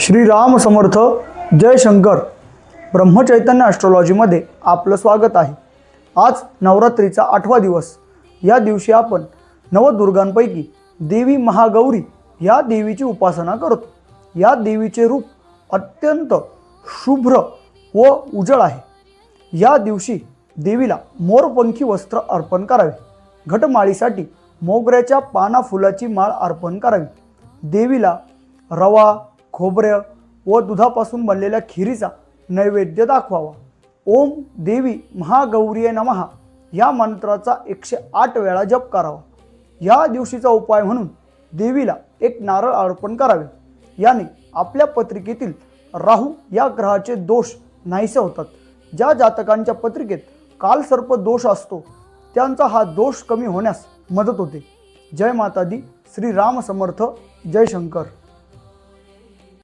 श्रीराम समर्थ, जय शंकर. ब्रह्मचैतन्य ॲस्ट्रोलॉजीमध्ये आपलं स्वागत आहे. आज नवरात्रीचा 8वा दिवस. या दिवशी आपण नवदुर्गांपैकी देवी महागौरी या देवीची उपासना करतो. या देवीचे रूप अत्यंत शुभ्र व उजळ आहे. या दिवशी देवीला मोरपंखी वस्त्र अर्पण करावे. घटमाळीसाठी मोगऱ्याच्या पाना फुलाची माळ अर्पण करावी. देवीला रवा, खोबरं व दुधापासून बनलेल्या खिरीचा नैवेद्य दाखवावा. ओम देवी महागौरीये नमः या मंत्राचा 108 वेळा जप करावा. या दिवशीचा उपाय म्हणून देवीला एक नारळ अर्पण करावे. याने आपल्या पत्रिकेतील राहू या ग्रहाचे दोष नाहीसे होतात. ज्या जातकांच्या पत्रिकेत कालसर्प दोष असतो त्यांचा हा दोष कमी होण्यास मदत होते. जय माता दी. श्री राम समर्थ. जय शंकर.